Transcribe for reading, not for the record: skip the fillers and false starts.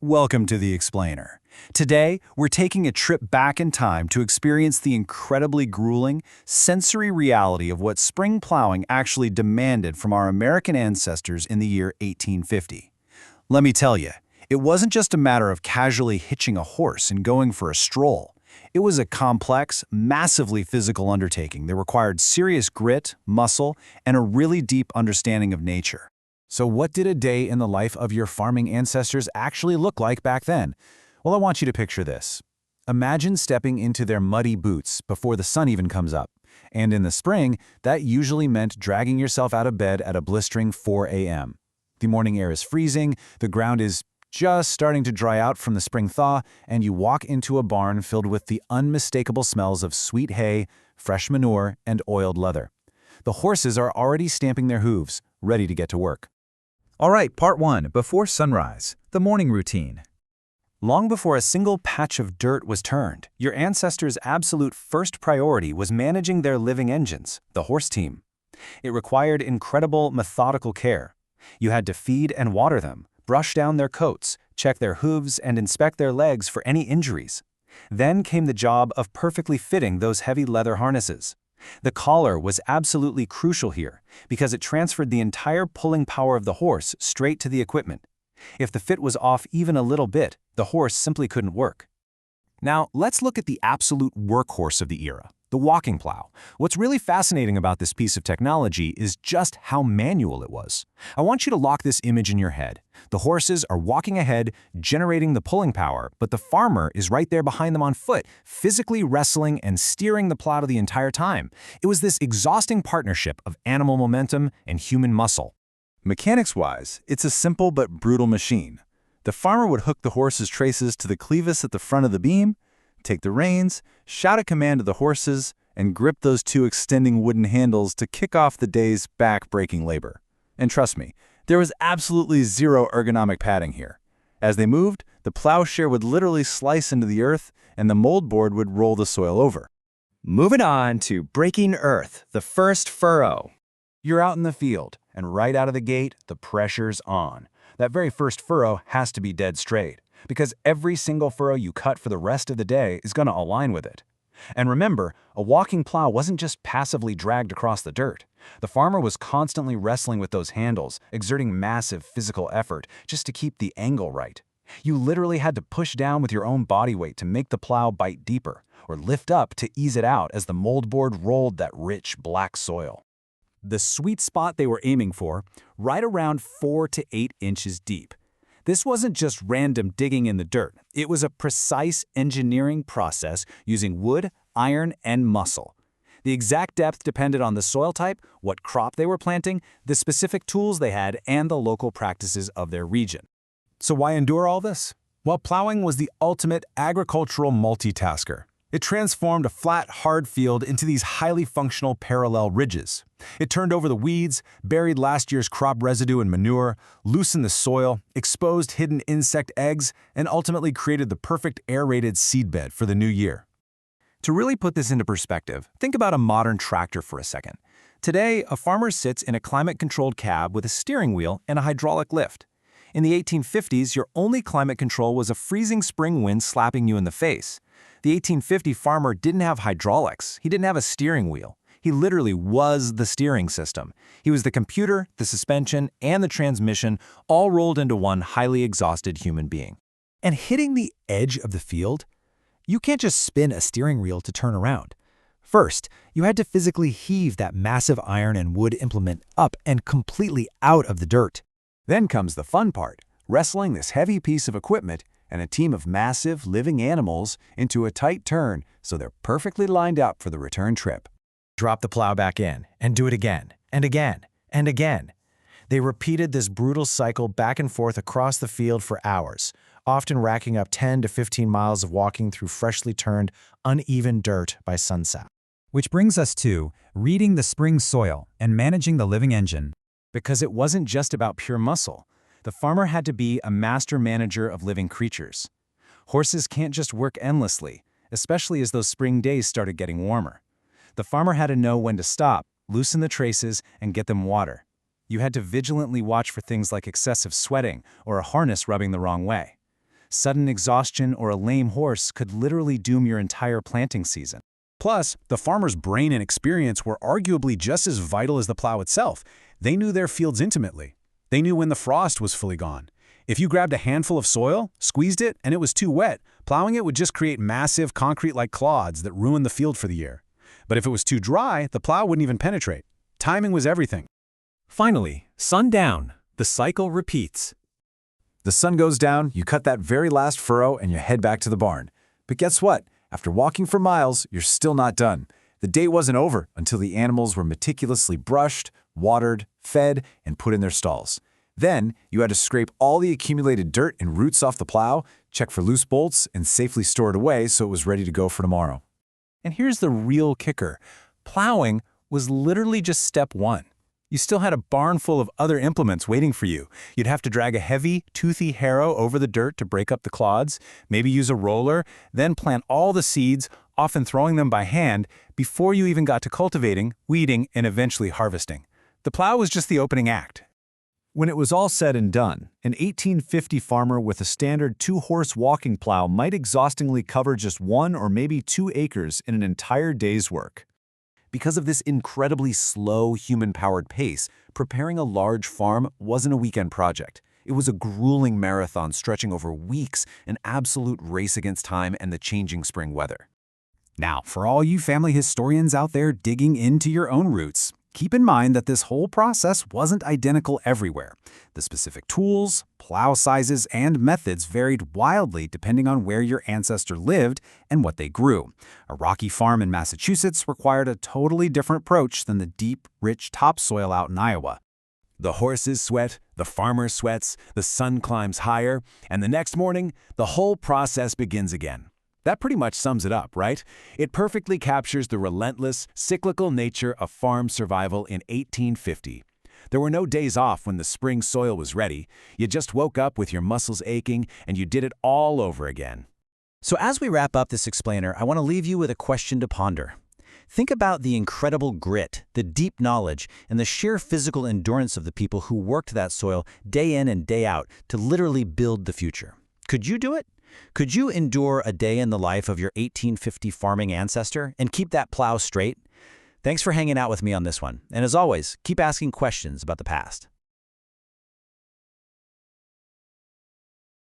Welcome to The Explainer. Today, we're taking a trip back in time to experience the incredibly grueling, sensory reality of what spring plowing actually demanded from our American ancestors in the year 1850. Let me tell you, it wasn't just a matter of casually hitching a horse and going for a stroll. It was a complex, massively physical undertaking that required serious grit, muscle, and a really deep understanding of nature. So what did a day in the life of your farming ancestors actually look like back then? Well, I want you to picture this. Imagine stepping into their muddy boots before the sun even comes up. And in the spring, that usually meant dragging yourself out of bed at a blistering 4 a.m. The morning air is freezing, the ground is just starting to dry out from the spring thaw, and you walk into a barn filled with the unmistakable smells of sweet hay, fresh manure, and oiled leather. The horses are already stamping their hooves, ready to get to work. All right, part 1, before sunrise, the morning routine. Long before a single patch of dirt was turned, your ancestors' absolute first priority was managing their living engines, the horse team. It required incredible, methodical care. You had to feed and water them, brush down their coats, check their hooves, and inspect their legs for any injuries. Then came the job of perfectly fitting those heavy leather harnesses. The collar was absolutely crucial here because it transferred the entire pulling power of the horse straight to the equipment. If the fit was off even a little bit, the horse simply couldn't work. Now, let's look at the absolute workhorse of the era, the walking plow. What's really fascinating about this piece of technology is just how manual it was. I want you to lock this image in your head. The horses are walking ahead, generating the pulling power, but the farmer is right there behind them on foot, physically wrestling and steering the plow the entire time. It was this exhausting partnership of animal momentum and human muscle. Mechanics-wise, it's a simple but brutal machine. The farmer would hook the horse's traces to the clevis at the front of the beam, take the reins, shout a command to the horses, and grip those two extending wooden handles to kick off the day's back-breaking labor. And trust me, there was absolutely zero ergonomic padding here. As they moved, the plowshare would literally slice into the earth, and the mold board would roll the soil over. Moving on to breaking earth, the first furrow. You're out in the field, and right out of the gate, the pressure's on. That very first furrow has to be dead straight, because every single furrow you cut for the rest of the day is going to align with it. And remember, a walking plow wasn't just passively dragged across the dirt. The farmer was constantly wrestling with those handles, exerting massive physical effort just to keep the angle right. You literally had to push down with your own body weight to make the plow bite deeper, or lift up to ease it out as the mold board rolled that rich black soil. The sweet spot they were aiming for, right around 4 to 8 inches deep. This wasn't just random digging in the dirt. It was a precise engineering process using wood, iron, and muscle. The exact depth depended on the soil type, what crop they were planting, the specific tools they had, and the local practices of their region. So why endure all this? Well, plowing was the ultimate agricultural multitasker. It transformed a flat, hard field into these highly functional parallel ridges. It turned over the weeds, buried last year's crop residue and manure, loosened the soil, exposed hidden insect eggs, and ultimately created the perfect aerated seedbed for the new year. To really put this into perspective, think about a modern tractor for a second. Today, a farmer sits in a climate-controlled cab with a steering wheel and a hydraulic lift. In the 1850s, your only climate control was a freezing spring wind slapping you in the face. The 1850 farmer didn't have hydraulics. He didn't have a steering wheel. He literally was the steering system. He was the computer, the suspension, and the transmission, all rolled into one highly exhausted human being. And hitting the edge of the field, you can't just spin a steering wheel to turn around. First, you had to physically heave that massive iron and wood implement up and completely out of the dirt. Then comes the fun part, wrestling this heavy piece of equipment and a team of massive, living animals into a tight turn so they're perfectly lined up for the return trip. Drop the plow back in, and do it again, and again, and again. They repeated this brutal cycle back and forth across the field for hours, often racking up 10 to 15 miles of walking through freshly turned, uneven dirt by sunset. Which brings us to reading the spring soil and managing the living engine. Because it wasn't just about pure muscle. The farmer had to be a master manager of living creatures. Horses can't just work endlessly, especially as those spring days started getting warmer. The farmer had to know when to stop, loosen the traces, and get them water. You had to vigilantly watch for things like excessive sweating or a harness rubbing the wrong way. Sudden exhaustion or a lame horse could literally doom your entire planting season. Plus, the farmer's brain and experience were arguably just as vital as the plow itself. They knew their fields intimately. They knew when the frost was fully gone. If you grabbed a handful of soil, squeezed it, and it was too wet, plowing it would just create massive concrete-like clods that ruined the field for the year. But if it was too dry, the plow wouldn't even penetrate. Timing was everything. Finally, sundown. The cycle repeats. The sun goes down, you cut that very last furrow, and you head back to the barn. But guess what? After walking for miles, you're still not done. The day wasn't over until the animals were meticulously brushed, watered, fed, and put in their stalls. Then, you had to scrape all the accumulated dirt and roots off the plow, check for loose bolts, and safely store it away so it was ready to go for tomorrow. And here's the real kicker. Plowing was literally just step one. You still had a barn full of other implements waiting for you. You'd have to drag a heavy, toothy harrow over the dirt to break up the clods, maybe use a roller, then plant all the seeds, often throwing them by hand, before you even got to cultivating, weeding, and eventually harvesting. The plow was just the opening act. When it was all said and done, an 1850 farmer with a standard 2-horse walking plow might exhaustingly cover just 1 or maybe 2 acres in an entire day's work. Because of this incredibly slow human-powered pace, preparing a large farm wasn't a weekend project. It was a grueling marathon stretching over weeks, an absolute race against time and the changing spring weather. Now, for all you family historians out there digging into your own roots, keep in mind that this whole process wasn't identical everywhere. The specific tools, plow sizes, and methods varied wildly depending on where your ancestor lived and what they grew. A rocky farm in Massachusetts required a totally different approach than the deep, rich topsoil out in Iowa. The horses sweat, the farmer sweats, the sun climbs higher, and the next morning, the whole process begins again. That pretty much sums it up, right? It perfectly captures the relentless, cyclical nature of farm survival in 1850. There were no days off when the spring soil was ready. You just woke up with your muscles aching, and you did it all over again. So as we wrap up this explainer, I want to leave you with a question to ponder. Think about the incredible grit, the deep knowledge, and the sheer physical endurance of the people who worked that soil day in and day out to literally build the future. Could you do it? Could you endure a day in the life of your 1850 farming ancestor and keep that plow straight? Thanks for hanging out with me on this one. And as always, keep asking questions about the past.